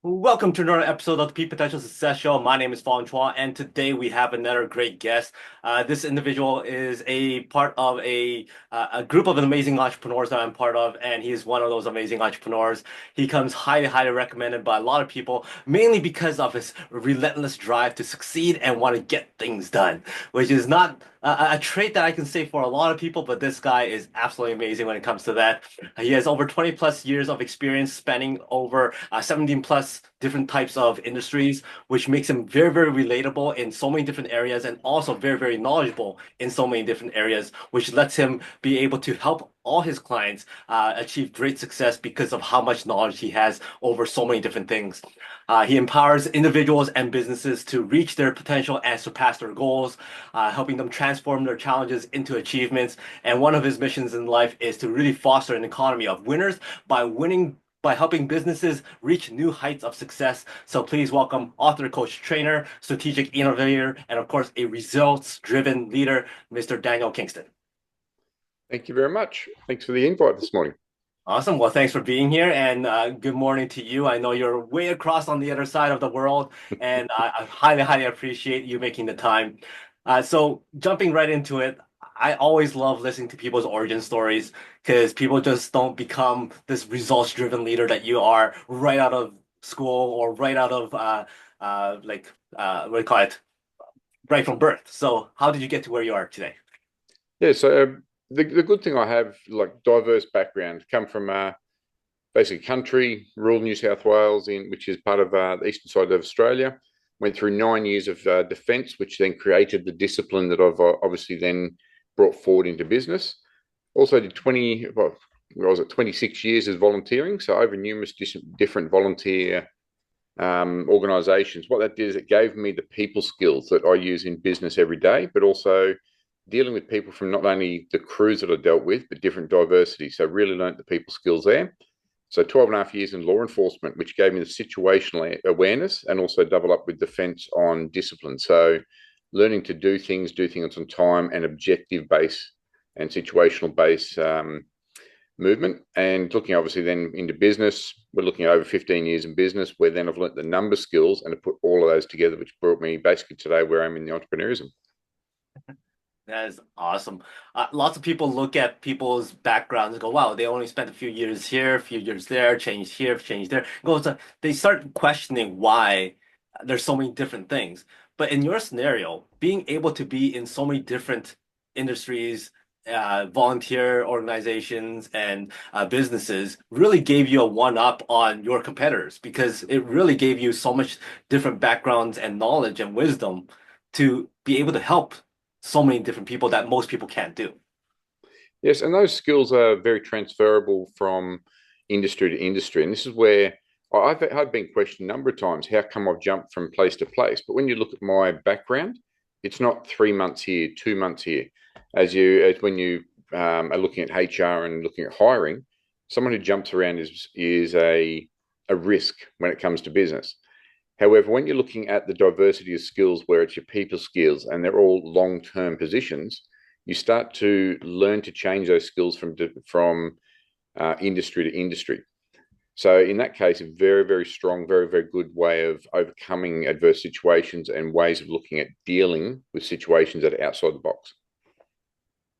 Welcome to another episode of the Peak Potential Success Show. My name is Fong, and today we have another great guest. This individual is a part of a group of amazing entrepreneurs that I'm part of, and he is one of those amazing entrepreneurs. He comes highly recommended by a lot of people, mainly because of his relentless drive to succeed and want to get things done, which is not a trait that I can say for a lot of people, but this guy is absolutely amazing when it comes to that. He has over 20 plus years of experience spanning over 17 plus different types of industries, which makes him very relatable in so many different areas and also very knowledgeable in so many different areas, which lets him be able to help all his clients achieve great success because of how much knowledge he has over so many different things. He empowers individuals and businesses to reach their potential and surpass their goals, helping them transform their challenges into achievements. And one of his missions in life is to really foster an economy of winners by helping businesses reach new heights of success. So please welcome author, coach, trainer, strategic innovator, and of course, a results-driven leader, Mr. Daniel Kingston. Thank you very much. Thanks for the invite this morning. Awesome. Well, thanks for being here, and good morning to you. I know you're way across on the other side of the world, and I highly appreciate you making the time. So, jumping right into it, I always love listening to people's origin stories because people just don't become this results-driven leader that you are right out of school or right out of what do you call it, right from birth. So, how did you get to where you are today? Yeah, so the good thing I have, like diverse background, come from basically country, rural New South Wales, which is part of the eastern side of Australia. Went through 9 years of defence, which then created the discipline that I've obviously then brought forward into business. Also did 26 years as volunteering, so over numerous different volunteer organizations. What that did is it gave me the people skills that I use in business every day, but also dealing with people from not only the crews that I dealt with, but different diversity. So really learned the people skills there. So 12 and a half years in law enforcement, which gave me the situational awareness and also double up with defense on discipline. So learning to do things on time and objective base and situational base movement, and looking obviously then into business. We're looking at over 15 years in business, where then I've learnt the number skills and to put all of those together, which brought me basically today where I'm in the entrepreneurism. That is awesome. Lots of people look at people's backgrounds and go, wow, they only spent a few years here, a few years there, changed here, changed there. They start questioning why there's so many different things. But in your scenario, being able to be in so many different industries, volunteer organizations, and businesses really gave you a one up on your competitors because it really gave you so much different backgrounds and knowledge and wisdom to be able to help so many different people that most people can't do. Yes, and those skills are very transferable from industry to industry. And this is where I've been questioned a number of times, how come I've jumped from place to place? But when you look at my background, it's not 3 months here, 2 months here. As when you are looking at HR and looking at hiring, someone who jumps around is a risk when it comes to business. However, when you're looking at the diversity of skills, where it's your people skills and they're all long-term positions, you start to learn to change those skills from industry to industry. So in that case, a very strong, very good way of overcoming adverse situations and ways of looking at dealing with situations that are outside the box.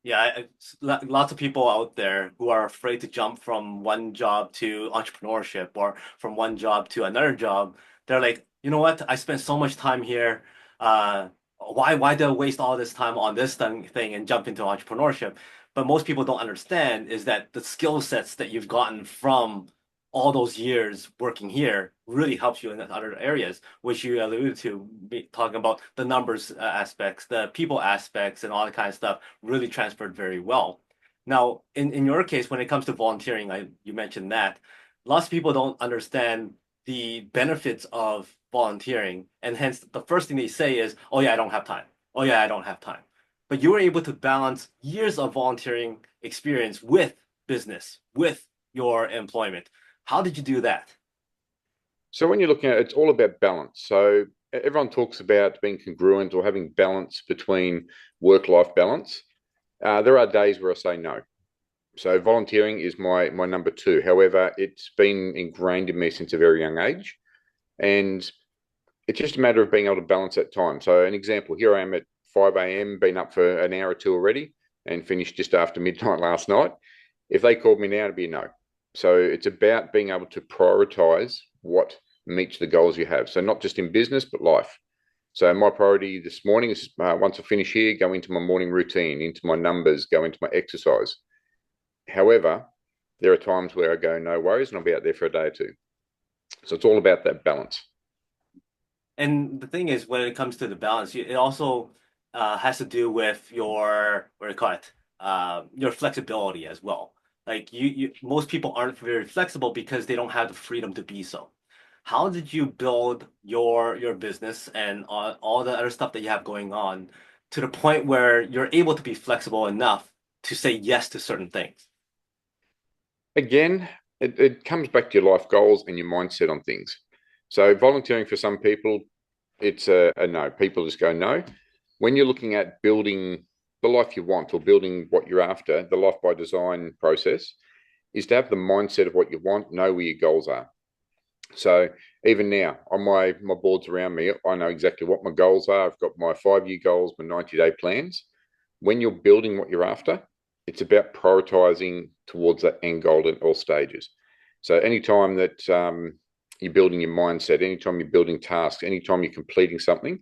Yeah, lots of people out there who are afraid to jump from one job to entrepreneurship or from one job to another job. They're like, you know what? I spent so much time here. Why do I waste all this time on this thing and jump into entrepreneurship? But most people don't understand is that the skill sets that you've gotten from all those years working here really helps you in other areas, which you alluded to, talking about the numbers aspects, the people aspects, and all that kind of stuff really transferred very well. Now, in your case, when it comes to volunteering, you mentioned that lots of people don't understand the benefits of volunteering, and hence the first thing they say is, "Oh yeah, I don't have time. Oh yeah, I don't have time." But you were able to balance years of volunteering experience with business, with your employment. How did you do that? So when you're looking at it, it's all about balance. So everyone talks about being congruent or having balance between work-life balance. There are days where I say no. So volunteering is my number two. However, it's been ingrained in me since a very young age. And it's just a matter of being able to balance that time. So, an example, here I am at 5 a.m., been up for an hour or two already and finished just after midnight last night. If they called me now, it'd be a no. So, it's about being able to prioritize what meets the goals you have. So, not just in business, but life. So, my priority this morning is once I finish here, go into my morning routine, into my numbers, go into my exercise. However, there are times where I go, no worries, and I'll be out there for a day or two. So, it's all about that balance. And the thing is, when it comes to the balance, it also has to do with your what do you call it? Your flexibility as well. Like most people aren't very flexible because they don't have the freedom to be so. How did you build your business and all the other stuff that you have going on to the point where you're able to be flexible enough to say yes to certain things? Again, it comes back to your life goals and your mindset on things. So volunteering for some people, it's a no. People just go no. When you're looking at building the life you want or building what you're after, the life by design process is to have the mindset of what you want, know where your goals are. So even now on my boards around me, I know exactly what my goals are. I've got my 5 year goals, my 90-day plans. When you're building what you're after, it's about prioritizing towards that end goal in all stages. So anytime that you're building your mindset, anytime you're building tasks, anytime you're completing something,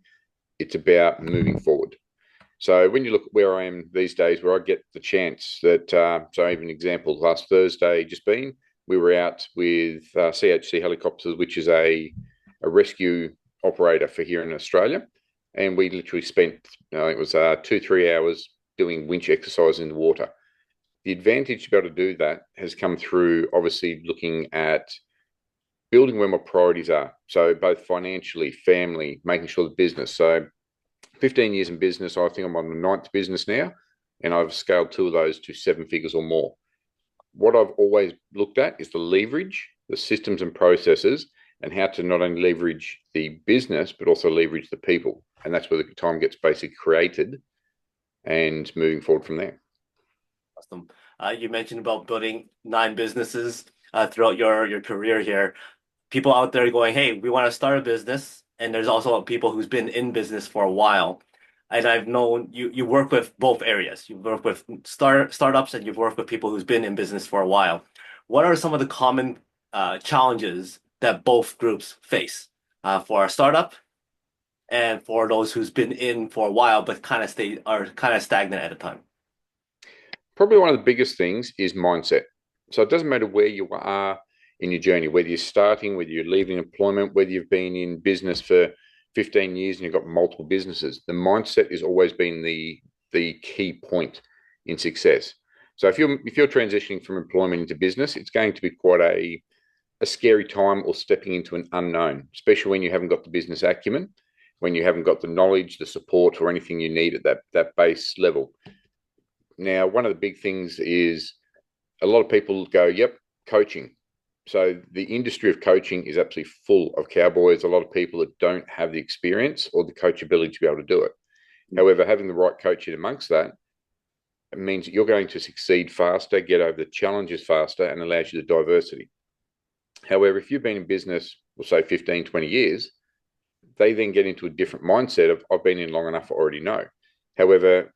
it's about moving forward. So when you look at where I am these days, where I get the chance that, so even an example, last Thursday just been, we were out with CHC Helicopters, which is a rescue operator for here in Australia. And we literally spent, it was 2-3 hours doing winch exercise in the water. The advantage to be able to do that has come through obviously looking at building where my priorities are. So both financially, family, making sure the business. So 15 years in business, I think I'm on the ninth business now, and I've scaled 2 of those to 7 figures or more. What I've always looked at is the leverage, the systems and processes, and how to not only leverage the business, but also leverage the people. And that's where the time gets basically created and moving forward from there. Awesome. You mentioned about building 9 businesses throughout your career here. People out there going, hey, we want to start a business. And there's also people who's been in business for a while. And I've known you work with both areas. You work with startups and you've worked with people who's been in business for a while. What are some of the common challenges that both groups face for a startup and for those who's been in for a while but kind of stagnant at a time? Probably one of the biggest things is mindset. So it doesn't matter where you are in your journey, whether you're starting, whether you're leaving employment, whether you've been in business for 15 years and you've got multiple businesses. The mindset has always been the key point in success. So if you're transitioning from employment into business, it's going to be quite a scary time or stepping into an unknown, especially when you haven't got the business acumen, when you haven't got the knowledge, the support, or anything you need at that base level. Now, one of the big things is a lot of people go, yep, coaching. So the industry of coaching is absolutely full of cowboys, a lot of people that don't have the experience or the coachability to be able to do it. However, having the right coaching amongst that, it means that you're going to succeed faster, get over the challenges faster, and allows you the diversity. However, if you've been in business, we'll say 15, 20 years, they then get into a different mindset of, I've been in long enough, I already know. However,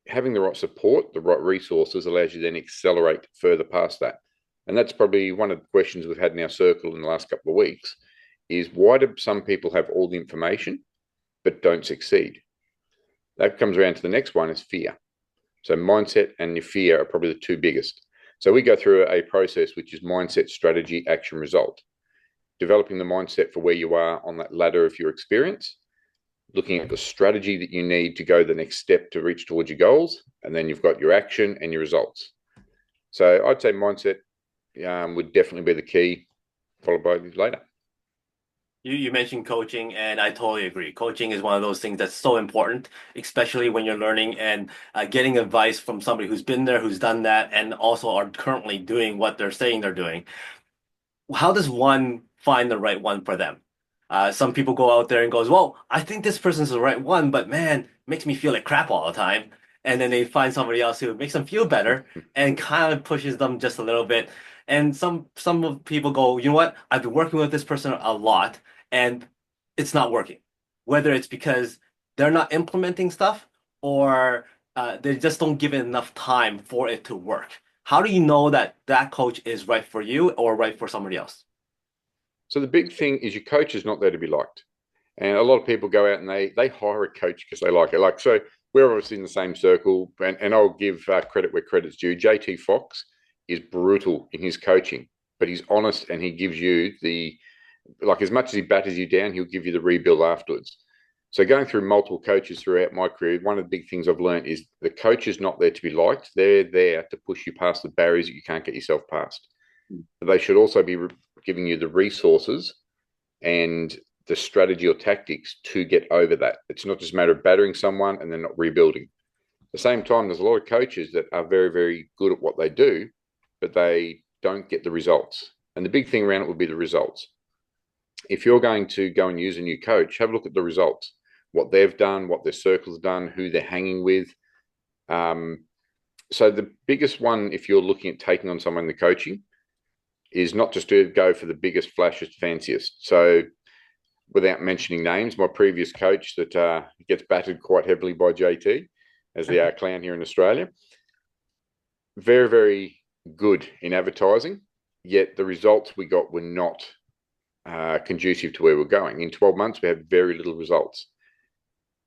having the right support, the right resources allows you then accelerate further past that. And that's probably one of the questions we've had in our circle in the last couple of weeks is why do some people have all the information but don't succeed? That comes around to the next one is fear. So mindset and your fear are probably the 2 biggest. So we go through a process which is mindset, strategy, action, result. Developing the mindset for where you are on that ladder of your experience, looking at the strategy that you need to go the next step to reach towards your goals, and then you've got your action and your results. So I'd say mindset would definitely be the key, followed by later. You mentioned coaching, and I totally agree. Coaching is one of those things that's so important, especially when you're learning and getting advice from somebody who's been there, who's done that, and also are currently doing what they're saying they're doing. How does one find the right one for them? Some people go out there and goes, well, I think this person's the right one, but man, it makes me feel like crap all the time. And then they find somebody else who makes them feel better and kind of pushes them just a little bit. And some of people go, you know what? I've been working with this person a lot, and it's not working. Whether it's because they're not implementing stuff or they just don't give it enough time for it to work. How do you know that that coach is right for you or right for somebody else? So the big thing is your coach is not there to be liked. And a lot of people go out and they hire a coach because they like it. Like, so we're obviously in the same circle, and I'll give credit where credit's due. JT Fox is brutal in his coaching, but he's honest and he gives you the, like, as much as he batters you down, he'll give you the rebuild afterwards. So going through multiple coaches throughout my career, one of the big things I've learned is the coach is not there to be liked. They're there to push you past the barriers that you can't get yourself past. But they should also be giving you the resources and the strategy or tactics to get over that. It's not just a matter of battering someone and then not rebuilding. At the same time, there's a lot of coaches that are very, very good at what they do, but they don't get the results. And the big thing around it will be the results. If you're going to go and use a new coach, have a look at the results, what they've done, what their circle's done, who they're hanging with. So the biggest one, if you're looking at taking on someone in the coaching, is not just to go for the biggest, flashiest, fanciest. So without mentioning names, my previous coach that gets battered quite heavily by JT as the clown here in Australia, very, very good in advertising, yet the results we got were not conducive to where we're going. In 12 months, we had very little results.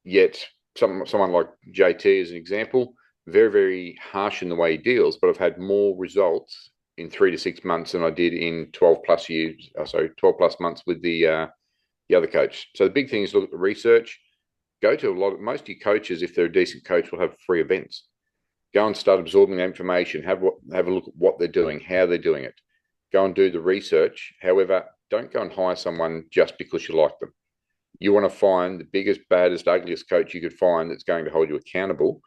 Yet someone like JT, as an example, very, very harsh in the way he deals, but I've had more results in 3 to 6 months than I did in 12 plus years. 12 plus months with the other coach. So the big thing is look at the research. Go to most of your coaches, if they're a decent coach, will have free events. Go and start absorbing that information. Have a look at what they're doing, how they're doing it. Go and do the research. However, don't go and hire someone just because you like them. You want to find the biggest, baddest, ugliest coach you could find that's going to hold you accountable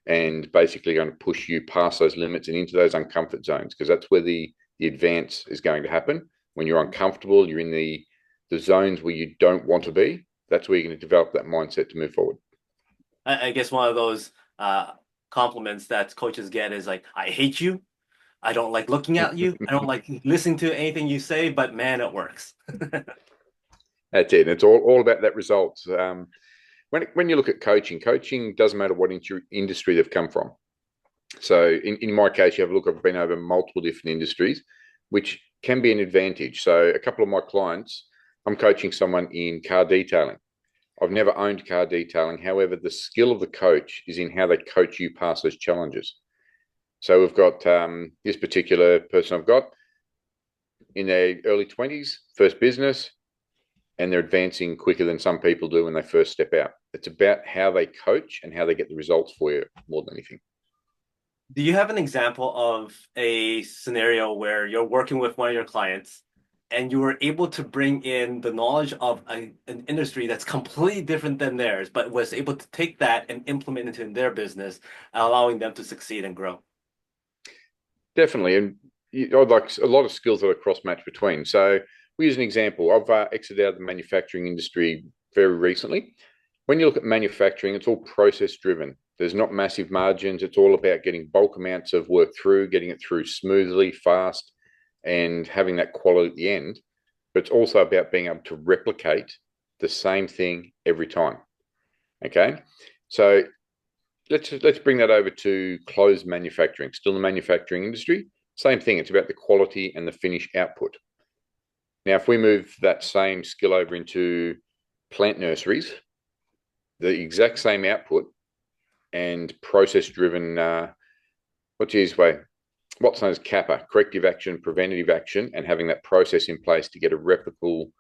and basically going to push you past those limits and into those uncomfort zones, because that's where the advance is going to happen. When you're uncomfortable, you're in the zones where you don't want to be. That's where you're going to develop that mindset to move forward. I guess one of those compliments that coaches get is like, I hate you. I don't like looking at you. I don't like listening to anything you say, but man, it works. That's it. It's all about that results. When you look at coaching doesn't matter what industry they've come from. So in my case, you have a look, I've been over multiple different industries, which can be an advantage. So a couple of my clients, I'm coaching someone in car detailing. I've never owned car detailing. However, the skill of the coach is in how they coach you past those challenges. So we've got this particular person I've got in their early 20s, first business, and they're advancing quicker than some people do when they first step out. It's about how they coach and how they get the results for you more than anything. Do you have an example of a scenario where you're working with one of your clients and you were able to bring in the knowledge of an industry that's completely different than theirs, but was able to take that and implement it in their business, allowing them to succeed and grow? Definitely. And I'd like a lot of skills that are cross match between. So we use an example. I've exited out of the manufacturing industry very recently. When you look at manufacturing, it's all process driven. There's not massive margins. It's all about getting bulk amounts of work through, getting it through smoothly, fast, and having that quality at the end. But it's also about being able to replicate the same thing every time. Okay. So let's bring that over to closed manufacturing, still in the manufacturing industry. Same thing. It's about the quality and the finished output. Now, if we move that same skill over into plant nurseries, the exact same output and process-driven, what's the easiest way? What's known as CAPA, corrective action, preventative action, and having that process in place to get a replicable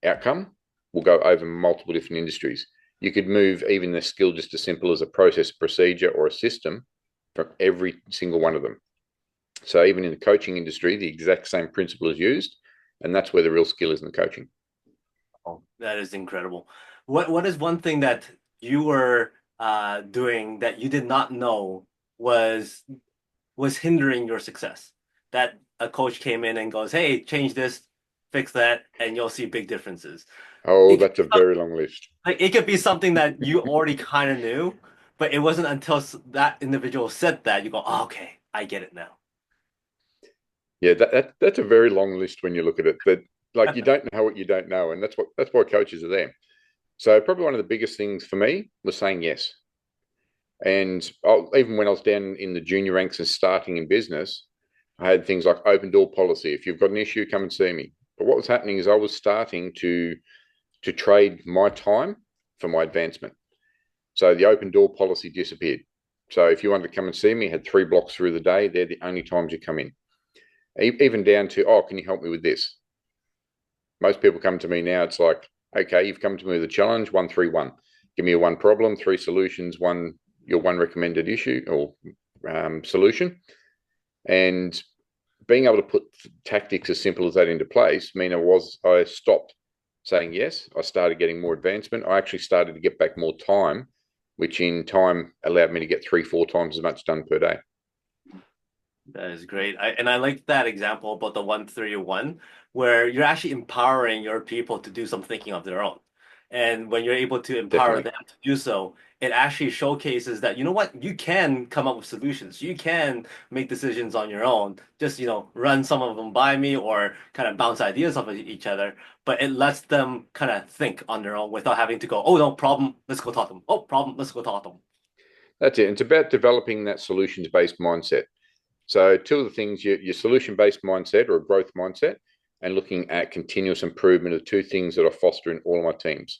outcome will go over multiple different industries. You could move even the skill just as simple as a process, procedure, or a system from every single one of them. So even in the coaching industry, the exact same principle is used, and that's where the real skill is in the coaching. Oh, that is incredible. What is one thing that you were doing that you did not know was hindering your success? That a coach came in and goes, "Hey, change this, fix that, and you'll see big differences." Oh, It could that's be a very long list. like it could be something that you already kind of knew, but it wasn't until that individual said that you go, oh, "Okay, I get it now." Yeah, that's a very long list when you look at it. But Like you don't know what you don't know, and that's why coaches are there. So probably one of the biggest things for me was saying yes. And even when I was down in the junior ranks and starting in business, I had things like open door policy. If you've got an issue, come and see me. But what was happening is I was starting to trade my time for my advancement. So the open door policy disappeared. So if you wanted to come and see me, I had 3 blocks through the day. They're the only times you come in. Even down to, oh, can you help me with this? Most people come to me now. It's like, okay, you've come to me with a challenge, 131. Give me a one problem, 3 solutions, your one recommended issue or solution. And being able to put tactics as simple as that into place, I stopped saying yes. I started getting more advancement. I actually started to get back more time, which in time allowed me to get 3, 4 times as much done per day. That is great. And I like that example about the 131, where you're actually empowering your people to do some thinking of their own. And when you're able to empower Definitely. them to do so, it actually showcases that, you know what, you can come up with solutions. You can make decisions on your own. Just, run some of them by me or kind of bounce ideas off of each other. But it lets them kind of think on their own without having to go, oh, no, problem, let's go talk to them. Oh, problem, let's go talk to them. That's it. It's about developing that solutions based mindset. So, two of the things your solution based mindset or a growth mindset, and looking at continuous improvement are two things that I foster in all of my teams.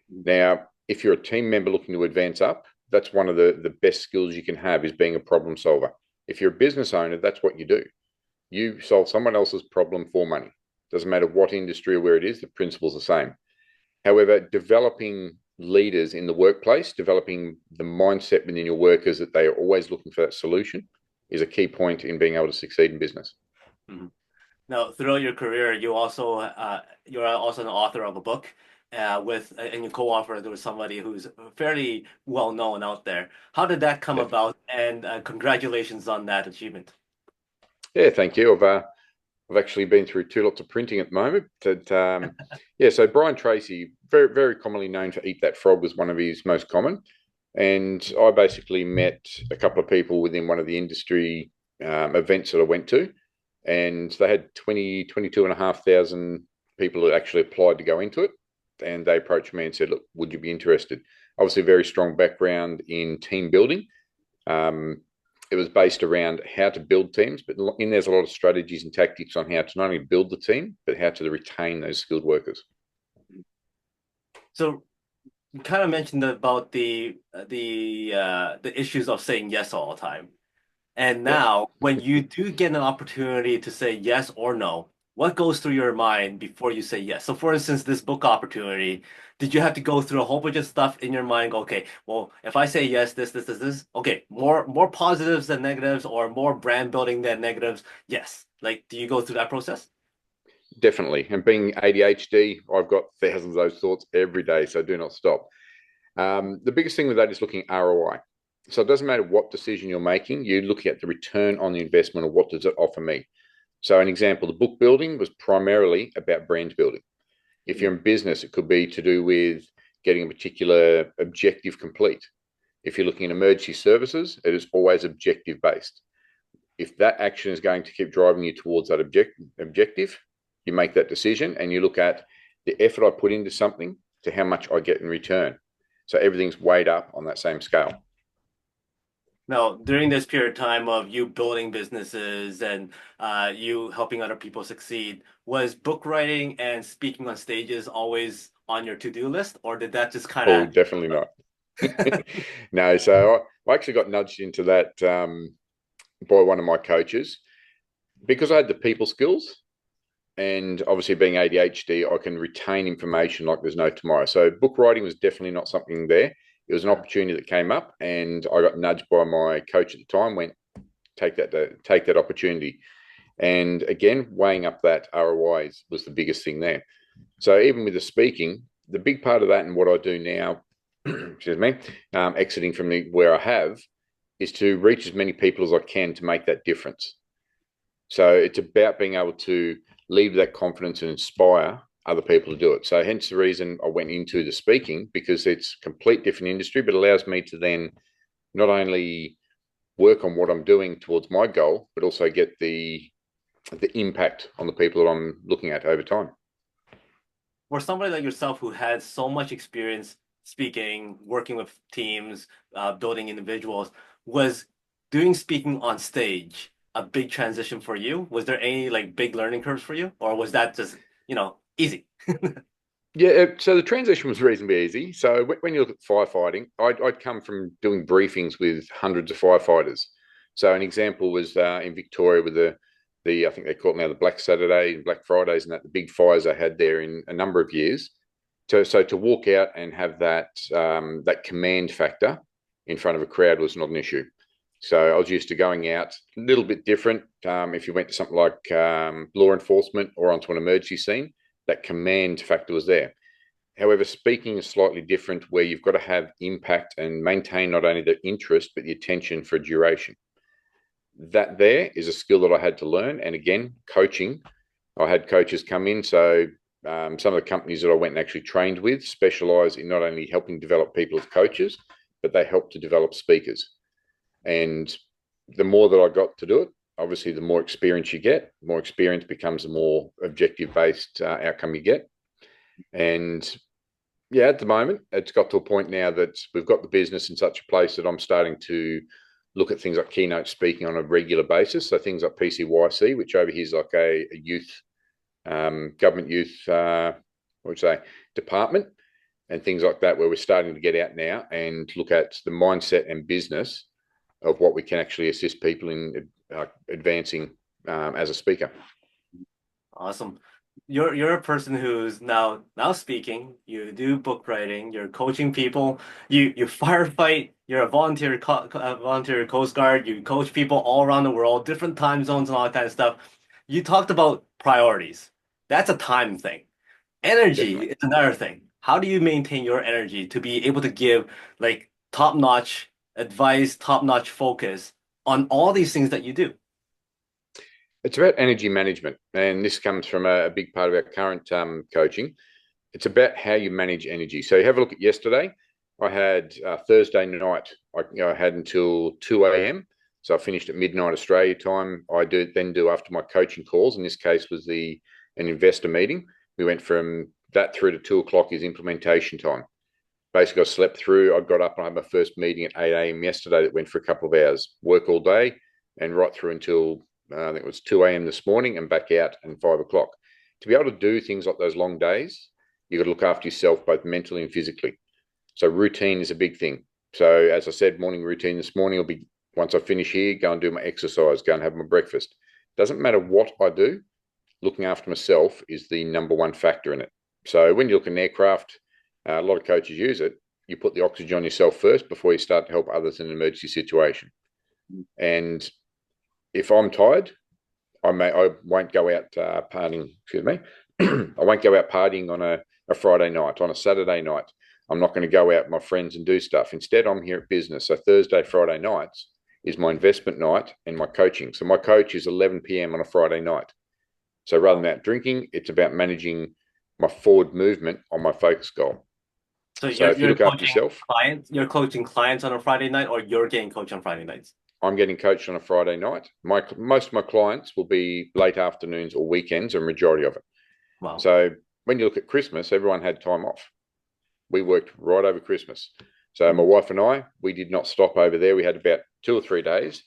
Now, if you're a team member looking to advance up, that's one of the best skills you can have is being a problem solver. If you're a business owner, that's what you do. You solve someone else's problem for money. Doesn't matter what industry or where it is, the principle's the same. However, developing leaders in the workplace, developing the mindset within your workers that they are always looking for that solution is a key point in being able to succeed in business. Mhm. Now, throughout your career, you're also an author of a book, and your co-author there was somebody who's fairly well known out there. How did that come Definitely. about? And congratulations on that achievement. Yeah, thank you. I've actually been through 2 lots of printing at the moment. Yeah, so Brian Tracy, very very commonly known for Eat That Frog, was one of his most common. And I basically met a couple of people within one of the industry events that I went to, and they had 22,500 people that actually applied to go into it. And they approached me and said, look, would you be interested? Obviously, a very strong background in team building. Um, it was based around how to build teams, but there's a lot of strategies and tactics on how to not only build the team, but how to retain those skilled workers. So you kind of mentioned about the issues of saying yes all the time. And Yeah. now, when you do get an opportunity to say yes or no, what goes through your mind before you say yes? So, for instance, this book opportunity, did you have to go through a whole bunch of stuff in your mind? Go, okay, well, if I say yes, this, okay, more positives than negatives, or more brand building than negatives? Yes. Like, do you go through that process? Definitely. And being ADHD, I've got thousands of those thoughts every day, so do not stop. The biggest thing with that is looking at ROI. So it doesn't matter what decision you're making, you're looking at the return on the investment or what does it offer me. So an example, the book building was primarily about brand building. If you're in business, it could be to do with getting a particular objective complete. If you're looking at emergency services, it is always objective based. If that action is going to keep driving you towards that objective, you make that decision and you look at the effort I put into something to how much I get in return. So everything's weighed up on that same scale. Now, during this period of time of you building businesses and you helping other people succeed, was book writing and speaking on stages always on your to-do list, or did that just kind Oh, of definitely not. No, so I actually got nudged into that by one of my coaches because I had the people skills. And obviously, being ADHD, I can retain information like there's no tomorrow. So, book writing was definitely not something there. It was an opportunity that came up, and I got nudged by my coach at the time. Went take that opportunity, and again, weighing up that ROI was the biggest thing there. So, even with the speaking, the big part of that and what I do now, excuse me, exiting from where I have, is to reach as many people as I can to make that difference. So it's about being able to lead with that confidence and inspire other people to do it. So hence the reason I went into the speaking, because it's a complete different industry, but allows me to then not only work on what I'm doing towards my goal, but also get the impact on the people that I'm looking at over time. for somebody like yourself who has so much experience speaking, working with teams, building individuals, was doing speaking on stage a big transition for you? Was there any like big learning curves for you, or was that just, easy? Yeah, so the transition was reasonably easy. So when you look at firefighting, I'd come from doing briefings with hundreds of firefighters. So an example was in Victoria with the I think they call it now the Black Saturday and Black Fridays and that the big fires I had there in a number of years. So to walk out and have that command factor in front of a crowd was not an issue. So I was used to going out a little bit different. If you went to something like law enforcement or onto an emergency scene, that command factor was there. However, speaking is slightly different where you've got to have impact and maintain not only the interest, but the attention for duration. That there is a skill that I had to learn. And again, coaching, I had coaches come in. So some of the companies that I went and actually trained with specialize in not only helping develop people as coaches, but they help to develop speakers. And the more that I got to do it, obviously, the more experience you get, more experience becomes the more objective based outcome you get. And yeah, at the moment, it's got to a point now that we've got the business in such a place that I'm starting to look at things like keynote speaking on a regular basis. So things like PCYC, which over here is like a youth, government youth, what would you say, department, and things like that, where we're starting to get out now and look at the mindset and business of what we can actually assist people in advancing as a speaker. Awesome. You're a person who's now speaking. You do book writing. You're coaching people. You firefight. You're a volunteer Coast Guard. You coach people all around the world, different time zones and all that kind of stuff. You talked about priorities. That's a time thing. Energy Definitely. is another thing. How do you maintain your energy to be able to give like top-notch advice, top-notch focus on all these things that you do? It's about energy management, and this comes from a big part of our current coaching. It's about how you manage energy. So you have a look at yesterday. I had Thursday night. I had until 2 a.m. So I finished at midnight Australia time. I do after my coaching calls. In this case, was an investor meeting. We went from that through to 2 o'clock is implementation time. Basically, I slept through. I got up and I had my first meeting at 8 a.m. yesterday that went for a couple of hours. Work all day and right through until I think it was 2 a.m. this morning and back out and 5 o'clock. To be able to do things like those long days, you've got to look after yourself both mentally and physically. So routine is a big thing. So as I said, morning routine this morning will be once I finish here, go and do my exercise, go and have my breakfast. Doesn't matter what I do, looking after myself is the number one factor in it. So when you look at an aircraft, a lot of coaches use it. You put the oxygen on yourself first before you start to help others in an emergency situation. And if I'm tired, I won't go out partying. Excuse me. I won't go out partying on a Friday night, on a Saturday night. I'm not going to go out with my friends and do stuff. Instead, I'm here at business. So Thursday, Friday nights is my investment night and my coaching. So my coach is 11 p.m. on a Friday night. So rather than out drinking, it's about managing my forward movement on my focus goal. So So you're if you you're look after coaching yourself, you're coaching clients on a Friday night, or you're getting coached on Friday nights? I'm getting coached on a Friday night. Most of my clients will be late afternoons or weekends, a majority of it. Wow. So when you look at Christmas, everyone had time off. We worked right over Christmas. So my wife and I, we did not stop over there. We had about 2 or 3 days.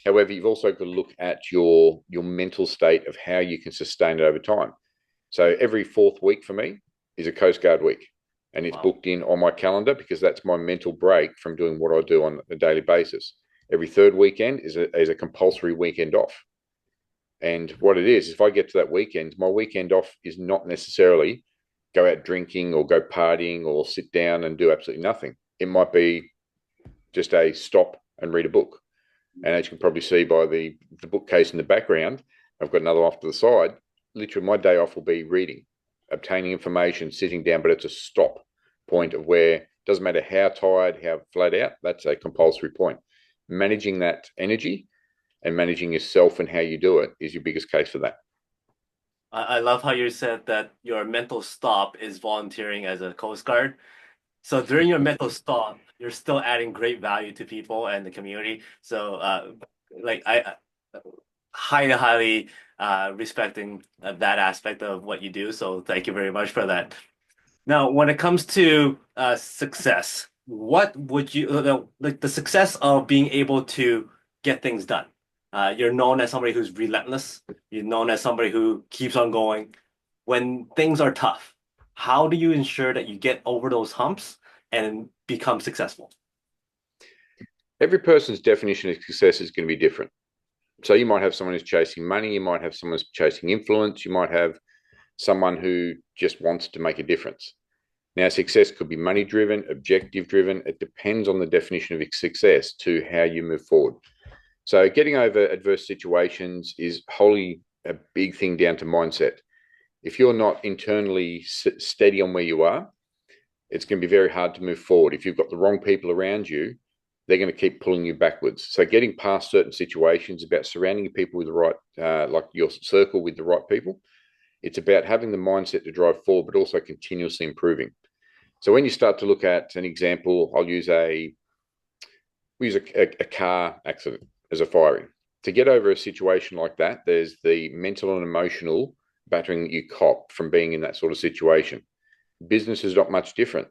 However, you've also got to look at your mental state of how you can sustain it over time. So every fourth week for me is a Coast Guard week. And it's Wow. booked in on my calendar because that's my mental break from doing what I do on a daily basis. Every third weekend is a compulsory weekend off. And what it is, if I get to that weekend, my weekend off is not necessarily go out drinking or go partying or sit down and do absolutely nothing. It might be just a stop and read a book. And as you can probably see by the bookcase in the background, I've got another off to the side. Literally, my day off will be reading, obtaining information, sitting down, but it's a stop point of where it doesn't matter how tired, how flat out, that's a compulsory point. Managing that energy and managing yourself and how you do it is your biggest case for that. I love how you said that your mental stop is volunteering as a Coast Guard. So during your mental stop, you're still adding great value to people and the community. So like highly respecting that aspect of what you do. So thank you very much for that. Now, when it comes to success, what would you like the success of being able to get things done? You're known as somebody who's relentless. You're known as somebody who keeps on going. When things are tough, how do you ensure that you get over those humps and become successful? Every person's definition of success is going to be different. So you might have someone who's chasing money, you might have someone who's chasing influence, you might have someone who just wants to make a difference. Now, success could be money driven, objective driven. It depends on the definition of success to how you move forward. So, getting over adverse situations is wholly a big thing down to mindset. If you're not internally steady on where you are, it's going to be very hard to move forward. If you've got the wrong people around you, they're going to keep pulling you backwards. So, getting past certain situations is about surrounding people with the right, like your circle with the right people. It's about having the mindset to drive forward, but also continuously improving. So when you start to look at an example, we use a car accident as a firing. To get over a situation like that, there's the mental and emotional battering that you cop from being in that sort of situation. Business is not much different.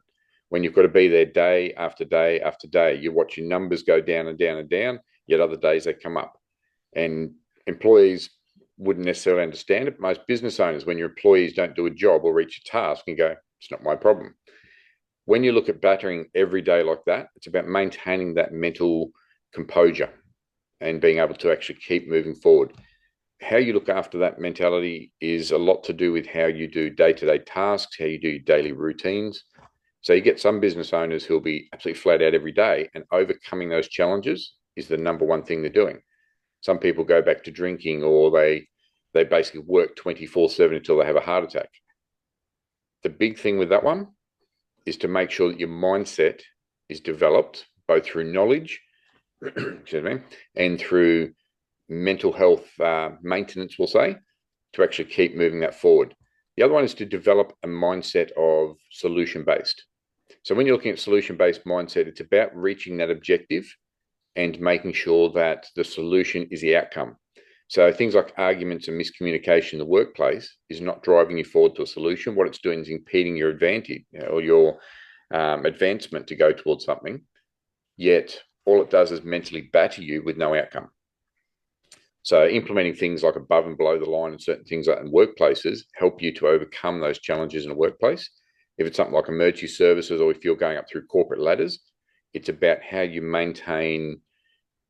When you've got to be there day after day after day, you watch your numbers go down and down and down, yet other days they come up. And employees wouldn't necessarily understand it. Most business owners, when your employees don't do a job or reach a task, and go, it's not my problem. When you look at battering every day like that, it's about maintaining that mental composure and being able to actually keep moving forward. How you look after that mentality is a lot to do with how you do day-to-day tasks, how you do daily routines. So you get some business owners who'll be absolutely flat out every day, and overcoming those challenges is the number one thing they're doing. Some people go back to drinking, or they basically work 24/7 until they have a heart attack. The big thing with that one is to make sure that your mindset is developed both through knowledge, excuse me, and through mental health maintenance, we'll say, to actually keep moving that forward. The other one is to develop a mindset of solution-based. So when you're looking at solution-based mindset, it's about reaching that objective and making sure that the solution is the outcome. So things like arguments and miscommunication in the workplace is not driving you forward to a solution. What it's doing is impeding your advantage, or your advancement to go towards something. Yet all it does is mentally batter you with no outcome. So implementing things like above and below the line and certain things like in workplaces help you to overcome those challenges in a workplace. If it's something like emergency services, or if you're going up through corporate ladders, it's about how you maintain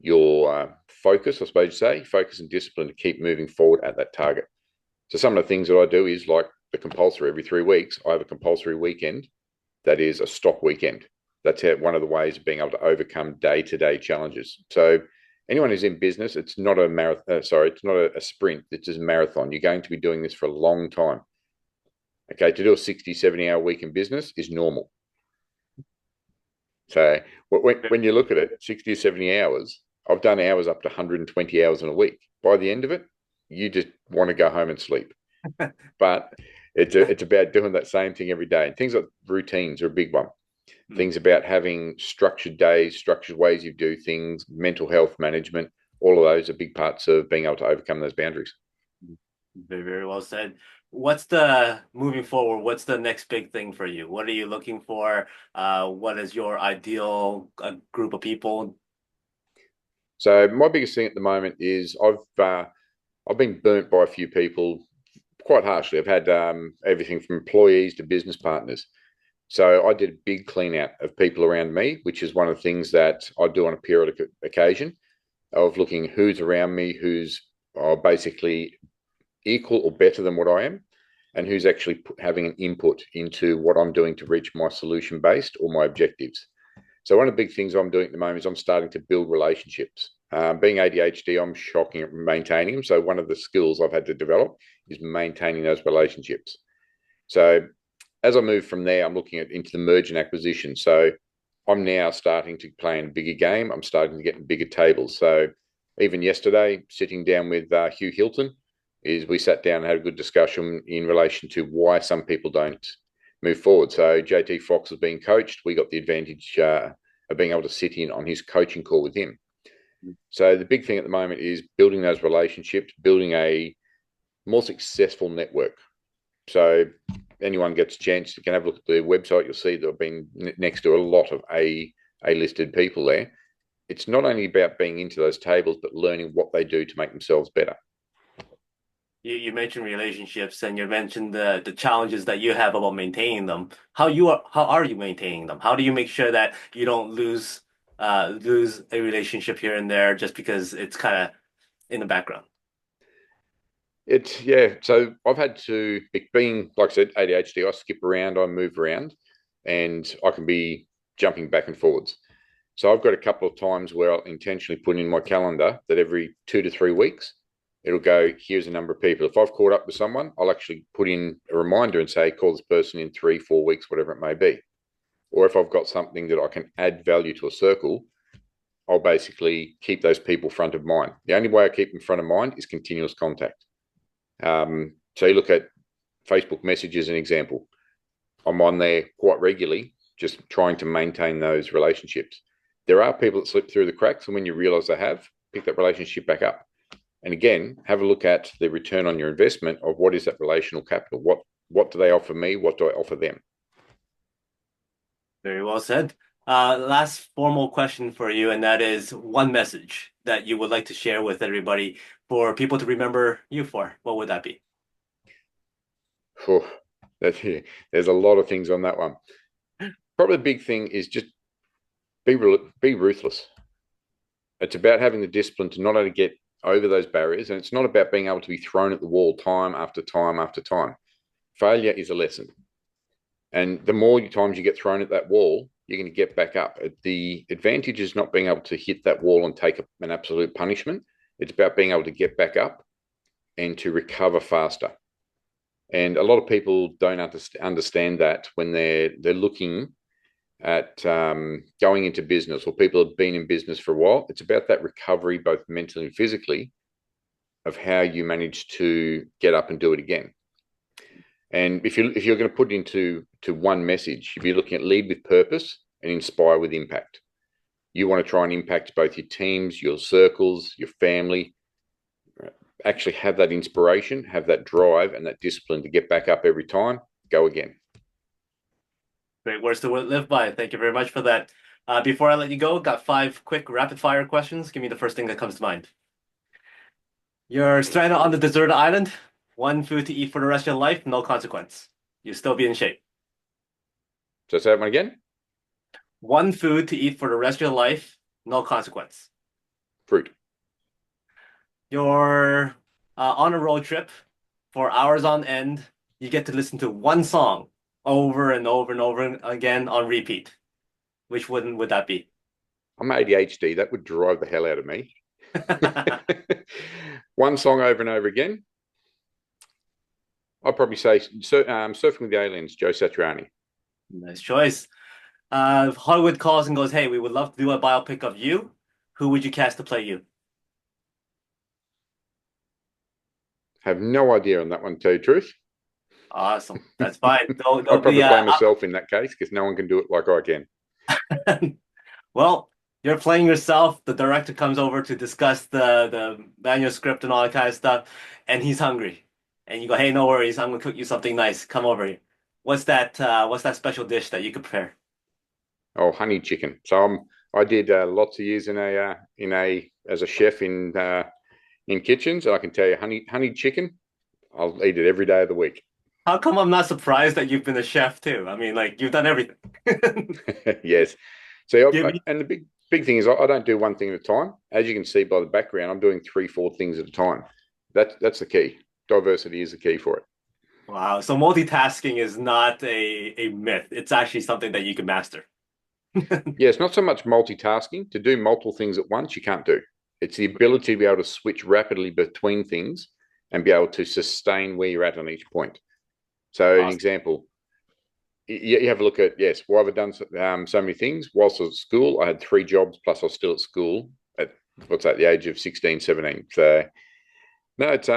your focus, I suppose you say, focus and discipline to keep moving forward at that target. So some of the things that I do is like the compulsory. Every 3 weeks, I have a compulsory weekend that is a stop weekend. That's one of the ways of being able to overcome day-to-day challenges. So anyone who's in business, it's not a marathon. It's not a sprint. It's a marathon. You're going to be doing this for a long time. Okay, to do a 60, 70-hour week in business is normal. So when you look at it, 60 or 70 hours, I've done hours up to 120 hours in a week. By the end of it, you just want to go home and sleep. But it's about doing that same thing every day. And things like routines are a big one. Things about having structured days, structured ways you do things, mental health management, all of those are big parts of being able to overcome those boundaries. Very, very well said. What's the moving forward? What's the next big thing for you? What are you looking for? What is your ideal group of people? So my biggest thing at the moment is I've been burnt by a few people quite harshly. I've had everything from employees to business partners. So I did a big clean out of people around me, which is one of the things that I do on a periodic occasion, of looking who's around me, who's basically equal or better than what I am, and who's actually having an input into what I'm doing to reach my solution based or my objectives. So one of the big things I'm doing at the moment is I'm starting to build relationships. Being ADHD, I'm shocking at maintaining them. So one of the skills I've had to develop is maintaining those relationships. So as I move from there, I'm looking into the merger and acquisition. So I'm now starting to play in a bigger game. I'm starting to get in bigger tables. So even yesterday, sitting down with Hugh Hilton, we sat down and had a good discussion in relation to why some people don't move forward. So JT Fox is being coached. We got the advantage of being able to sit in on his coaching call with him. So the big thing at the moment is building those relationships, building a more successful network. So anyone gets a chance, you can have a look at the website. You'll see that I've been next to a lot of A-listed people there. It's not only about being into those tables, but learning what they do to make themselves better. You mentioned relationships and you mentioned the challenges that you have about maintaining them. How are you maintaining them? How do you make sure that you don't lose a relationship here and there just because it's kind of in the background? It's yeah. So I've had to, being like I said, ADHD. I skip around, I move around, and I can be jumping back and forwards. So I've got a couple of times where I'll intentionally put in my calendar that every 2 to 3 weeks, it'll go, here's a number of people. If I've caught up with someone, I'll actually put in a reminder and say, call this person in 3, 4 weeks, whatever it may be. Or if I've got something that I can add value to a circle, I'll basically keep those people front of mind. The only way I keep them front of mind is continuous contact. So you look at Facebook Messenger as an example. I'm on there quite regularly, just trying to maintain those relationships. There are people that slip through the cracks, and when you realize they have, pick that relationship back up. And again, have a look at the return on your investment of what is that relational capital? What do they offer me? What do I offer them? Very well said. Last formal question for you, and that is one message that you would like to share with everybody for people to remember you for. What would that be? Oh, there's a lot of things on that one. Probably the big thing is just be ruthless. It's about having the discipline to not only get over those barriers, and it's not about being able to be thrown at the wall time after time after time. Failure is a lesson. And the more times you get thrown at that wall, you're going to get back up. The advantage is not being able to hit that wall and take an absolute punishment. It's about being able to get back up and to recover faster. And a lot of people don't understand that when they're looking at going into business, or people have been in business for a while. It's about that recovery, both mentally and physically, of how you manage to get up and do it again. And if you're going to put into one message, if you're looking at lead with purpose and inspire with impact, you want to try and impact both your teams, your circles, your family. Actually have that inspiration, have that drive and that discipline to get back up every time, go again. Great words to live by. Thank you very much for that. Before I let you go, got 5 quick rapid fire questions. Give me the first thing that comes to mind. You're stranded on the deserted island. One food to eat for the rest of your life, no consequence. You still be in shape. So say that one again. One food to eat for the rest of your life, no consequence. Fruit. You're on a road trip for hours on end. You get to listen to one song over and over and over again on repeat. Which one would that be? I'm ADHD. That would drive the hell out of me. One song over and over again. I'd probably say Surfing with the Aliens, Joe Satriani. Nice choice. If Hollywood calls and goes, hey, we would love to do a biopic of you. Who would you cast to play you? Have no idea on that one, to tell you the truth. Awesome. That's fine. I'd probably play myself in that case because no one can do it like I can. Well, you're playing yourself. The director comes over to discuss the manuscript and all that kind of stuff, and he's hungry. And you go, hey, no worries, I'm gonna cook you something nice. Come over here. What's that special dish that you could prepare? Oh, honey chicken. So I did lots of years as a chef in kitchens, and I can tell you, honey chicken, I'll eat it every day of the week. How come I'm not surprised that you've been a chef too? I mean, like you've done everything. Yes. So Give me and the big thing is I don't do one thing at a time. As you can see by the background, I'm doing 3, 4 things at a time. That's the key. Diversity is the key for it. Wow. So multitasking is not a myth. It's actually something that you can master. Yeah, it's not so much multitasking. To do multiple things at once, you can't do. It's the ability to be able to switch rapidly between things and be able to sustain where you're at on each point. So, an Awesome. example, you have a look at, yes, why have I done so many things? Whilst I was at school, I had 3 jobs, plus I was still at school at, the age of 16, 17. So, no, it's,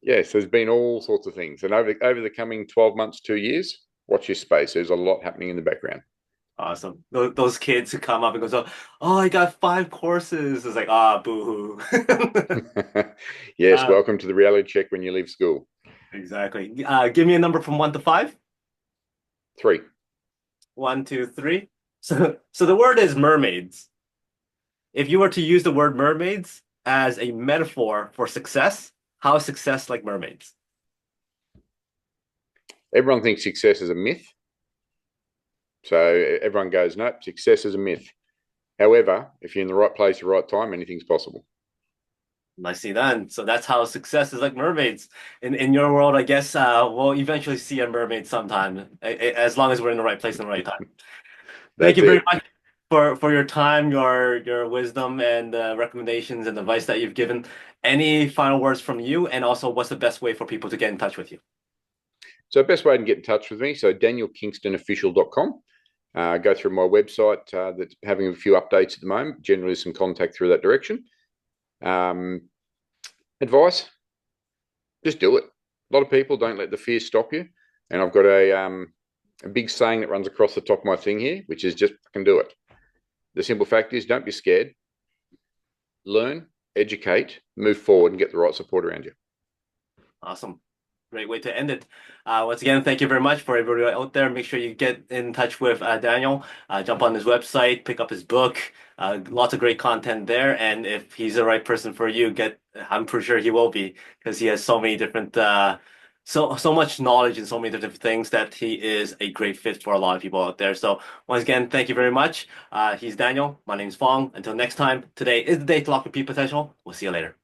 yes, there's been all sorts of things. And over the coming 12 months, 2 years, watch your space. There's a lot happening in the background. Awesome. Those kids who come up and goes, oh, I got 5 courses. It's like, ah, boo-hoo. Yes, Uh, welcome to the reality check when you leave school. exactly. Give me a number from 1 to 5. 3. 1, 2, 3. So the word is mermaids. If you were to use the word mermaids as a metaphor for success, how is success like mermaids? Everyone thinks success is a myth. So everyone goes, nope, success is a myth. However, if you're in the right place at the right time, anything's possible. Nicely done. So that's how success is like mermaids. In your world, I guess we'll eventually see a mermaid sometime, as long as we're in the right place and the right time. Thank That's you very it. much for your time, your wisdom, and recommendations and advice that you've given. Any final words from you, and also what's the best way for people to get in touch with you? So best way to get in touch with me, so danielkingstonofficial.com. Go through my website that's having a few updates at the moment, generally some contact through that direction. Um, Advice, just do it. A lot of people don't let the fear stop you. And I've got a big saying that runs across the top of my thing here, which is just fucking do it. The simple fact is don't be scared. Learn, educate, move forward, and get the right support around you. Awesome. Great way to end it. Once again, thank you very much for everybody out there. Make sure you get in touch with Daniel. Jump on his website, pick up his book. Lots of great content there. And if he's the right person for you, I'm pretty sure he will be because he has so many different, so much knowledge and so many different things that he is a great fit for a lot of people out there. So once again, thank you very much. He's Daniel. My name's Fong. Until next time, today is the day to lock your peak potential. We'll see you later.